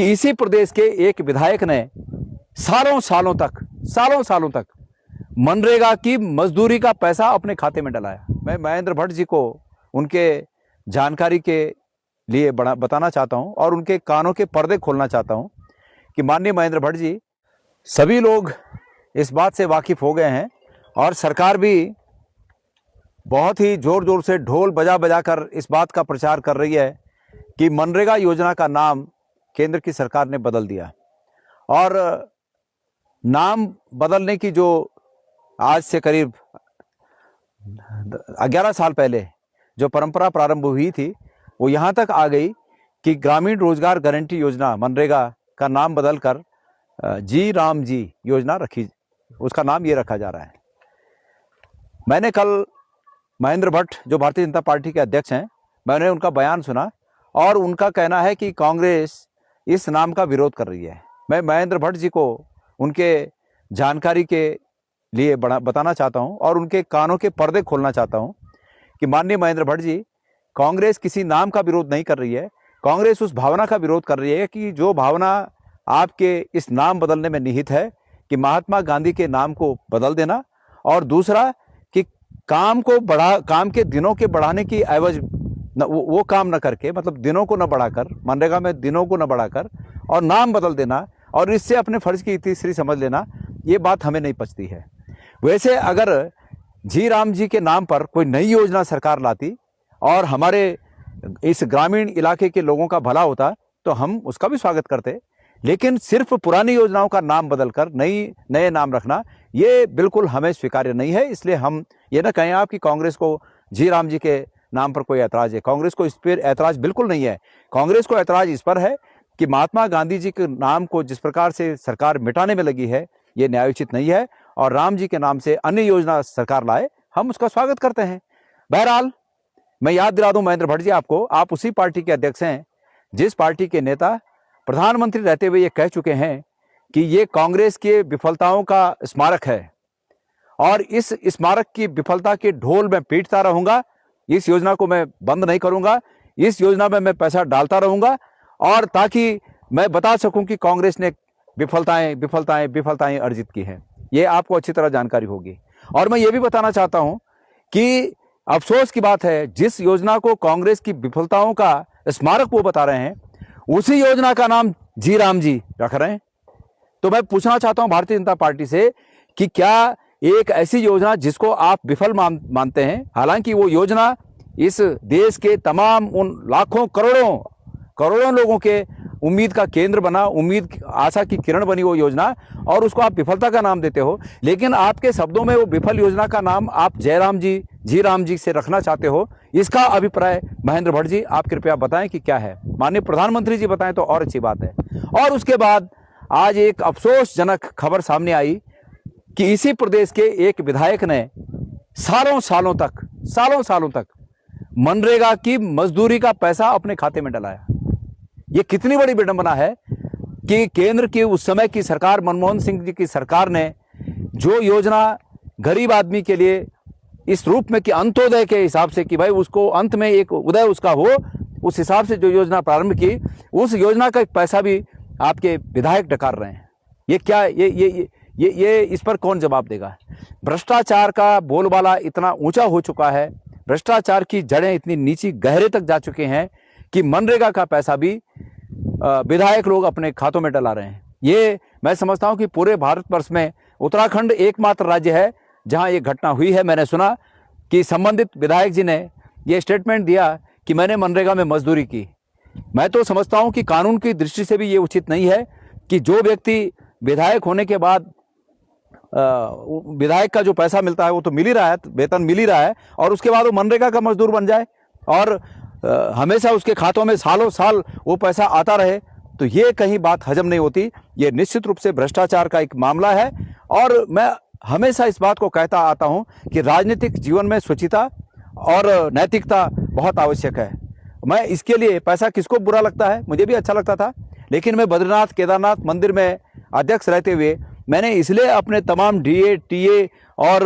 कि इसी प्रदेश के एक विधायक ने सालों सालों तक मनरेगा की मजदूरी का पैसा अपने खाते में डलाया। मैं महेंद्र भट्ट जी को उनके जानकारी के लिए बताना चाहता हूं और उनके कानों के पर्दे खोलना चाहता हूं कि माननीय महेंद्र भट्ट जी, सभी लोग इस बात से वाकिफ हो गए हैं और सरकार भी बहुत ही जोर जोर से ढोल बजा बजा कर इस बात का प्रचार कर रही है कि मनरेगा योजना का नाम केंद्र की सरकार ने बदल दिया। और नाम बदलने की जो आज से करीब 11 साल पहले जो परंपरा प्रारंभ हुई थी, वो यहाँ तक आ गई कि ग्रामीण रोजगार गारंटी योजना मनरेगा का नाम बदलकर जी राम जी योजना उसका नाम ये रखा जा रहा है। मैंने कल महेंद्र भट्ट जो भारतीय जनता पार्टी के अध्यक्ष हैं, मैंने उनका बयान सुना और उनका कहना है कि कांग्रेस इस नाम का विरोध कर रही है। मैं महेंद्र भट्ट जी को उनके जानकारी के लिए बताना चाहता हूं और उनके कानों के पर्दे खोलना चाहता हूं कि माननीय महेंद्र भट्ट जी, कांग्रेस किसी नाम का विरोध नहीं कर रही है। कांग्रेस उस भावना का विरोध कर रही है कि जो भावना आपके इस नाम बदलने में निहित है कि महात्मा गांधी के नाम को बदल देना, और दूसरा कि काम के दिनों के बढ़ाने की एवज वो काम न करके, मतलब दिनों को न बढ़ाकर, मनरेगा में दिनों को न बढ़ाकर और नाम बदल देना और इससे अपने फर्ज की तीसरी समझ लेना, ये बात हमें नहीं पचती है। वैसे अगर जी राम जी के नाम पर कोई नई योजना सरकार लाती और हमारे इस ग्रामीण इलाके के लोगों का भला होता तो हम उसका भी स्वागत करते, लेकिन सिर्फ पुरानी योजनाओं का नाम बदलकर नए नाम रखना ये बिल्कुल हमें स्वीकार्य नहीं है। इसलिए हम ये ना कहें आप कि कांग्रेस को जी राम जी के नाम पर कोई ऐतराज है। कांग्रेस को इस पर ऐतराज बिल्कुल नहीं है। कांग्रेस को ऐतराज इस पर है कि महात्मा गांधी जी के नाम को जिस प्रकार से सरकार मिटाने में लगी है, ये न्यायोचित नहीं है और राम जी के नाम से अन्य योजना सरकार लाए, हम उसका स्वागत करते हैं। बहरहाल मैं याद दिला दूं महेंद्र भट्ट जी आपको, आप उसी पार्टी के अध्यक्ष हैं जिस पार्टी के नेता प्रधानमंत्री रहते हुए ये कह चुके हैं कि ये कांग्रेस के विफलताओं का स्मारक है और इस स्मारक की विफलता के ढोल मैं पीटता रहूंगा। इस योजना को मैं बंद नहीं करूंगा, इस योजना में मैं पैसा डालता रहूंगा और ताकि मैं बता सकूं कि कांग्रेस ने विफलताएं अर्जित की हैं। ये आपको अच्छी तरह जानकारी होगी। और मैं ये भी बताना चाहता हूं कि अफसोस की बात है, जिस योजना को कांग्रेस की विफलताओं का स्मारक वो बता रहे हैं, उसी योजना का नाम जी राम जी रख रहे हैं। तो मैं पूछना चाहता हूं भारतीय जनता पार्टी से कि क्या एक ऐसी योजना जिसको आप विफल मानते हैं, हालांकि वो योजना इस देश के तमाम उन लाखों करोड़ों लोगों के उम्मीद का केंद्र बना, उम्मीद आशा की किरण बनी वो योजना, और उसको आप विफलता का नाम देते हो, लेकिन आपके शब्दों में वो विफल योजना का नाम आप जी राम जी से रखना चाहते हो। इसका अभिप्राय महेंद्र भट्ट जी आप कृपया बताएं कि क्या है। माननीय प्रधानमंत्री जी बताएं तो और अच्छी बात है। और उसके बाद आज एक अफसोसजनक खबर सामने आई कि इसी प्रदेश के एक विधायक ने सालों सालों तक मनरेगा की मजदूरी का पैसा अपने खाते में डलाया। ये कितनी बड़ी विडंबना है कि केंद्र की उस समय की सरकार, मनमोहन सिंह जी की सरकार ने जो योजना गरीब आदमी के लिए इस रूप में कि अंत्योदय के हिसाब से कि भाई उसको अंत में एक उदय उसका हो, उस हिसाब से जो योजना प्रारंभ की, उस योजना का एक पैसा भी आपके विधायक डकार रहे हैं। ये क्या ये इस पर कौन जवाब देगा? भ्रष्टाचार का बोलबाला इतना ऊंचा हो चुका है, भ्रष्टाचार की जड़ें इतनी नीची गहरे तक जा चुके हैं कि मनरेगा का पैसा भी विधायक लोग अपने खातों में डला रहे हैं। ये मैं समझता हूं कि पूरे भारतवर्ष में उत्तराखंड एकमात्र राज्य है जहां ये घटना हुई है। मैंने सुना कि संबंधित विधायक जी ने ये स्टेटमेंट दिया कि मैंने मनरेगा में मजदूरी की। मैं तो समझता हूं कि कानून की दृष्टि से भी ये उचित नहीं है कि जो व्यक्ति विधायक होने के बाद विधायक का जो पैसा मिलता है वो तो मिल ही रहा है, वेतन मिल ही रहा है, और उसके बाद वो मनरेगा का मजदूर बन जाए और हमेशा उसके खातों में सालों साल वो पैसा आता रहे, तो ये कहीं बात हजम नहीं होती। ये निश्चित रूप से भ्रष्टाचार का एक मामला है। और मैं हमेशा इस बात को कहता आता हूं कि राजनीतिक जीवन में शुचिता और नैतिकता बहुत आवश्यक है। मैं इसके लिए, पैसा किसको बुरा लगता है, मुझे भी अच्छा लगता था, लेकिन मैं बद्रीनाथ केदारनाथ मंदिर में अध्यक्ष रहते हुए मैंने इसलिए अपने तमाम डीए टीए और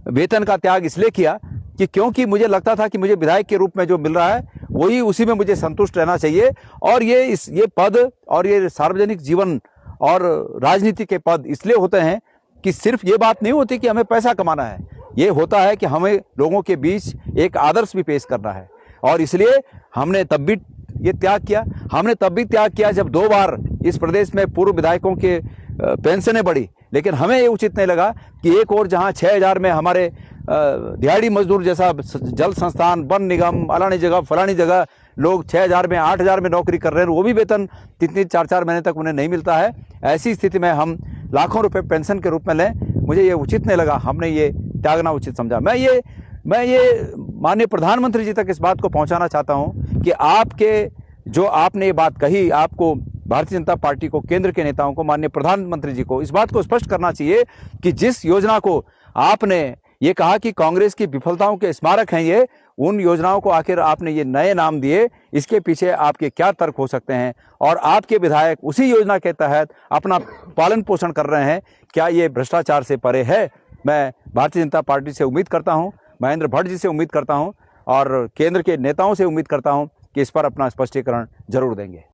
वेतन का त्याग इसलिए किया कि क्योंकि मुझे लगता था कि मुझे विधायक के रूप में जो मिल रहा है वही उसी में मुझे संतुष्ट रहना चाहिए। और ये पद और ये सार्वजनिक जीवन और राजनीति के पद इसलिए होते हैं कि सिर्फ ये बात नहीं होती कि हमें पैसा कमाना है, ये होता है कि हमें लोगों के बीच एक आदर्श भी पेश करना है। और इसलिए हमने तब भी ये त्याग किया, हमने तब भी त्याग किया जब 2 बार इस प्रदेश में पूर्व विधायकों के पेंशनें बढ़ी। लेकिन हमें ये उचित नहीं लगा कि एक और जहां 6,000 में हमारे दिहाड़ी मजदूर जैसा जल संस्थान, वन निगम, अलानी जगह फलानी जगह लोग 6,000 में 8,000 में नौकरी कर रहे हैं, वो भी वेतन 3-3 4-4 महीने तक उन्हें नहीं मिलता है। ऐसी स्थिति में हम लाखों रुपए पेंशन के रूप में लें, मुझे ये उचित नहीं लगा, हमने ये त्यागना उचित समझा। मैं ये माननीय प्रधानमंत्री जी तक इस बात को पहुंचाना चाहता हूं कि आपने ये बात कही, आपको भारतीय जनता पार्टी को, केंद्र के नेताओं को, माननीय प्रधानमंत्री जी को इस बात को स्पष्ट करना चाहिए कि जिस योजना को आपने ये कहा कि कांग्रेस की विफलताओं के स्मारक हैं ये, उन योजनाओं को आखिर आपने ये नए नाम दिए, इसके पीछे आपके क्या तर्क हो सकते हैं? और आपके विधायक उसी योजना के तहत अपना पालन पोषण कर रहे हैं, क्या ये भ्रष्टाचार से परे है? मैं भारतीय जनता पार्टी से उम्मीद करता हूं, महेंद्र भट्ट जी से उम्मीद करता हूं और केंद्र के नेताओं से उम्मीद करता हूं कि इस पर अपना स्पष्टीकरण जरूर देंगे।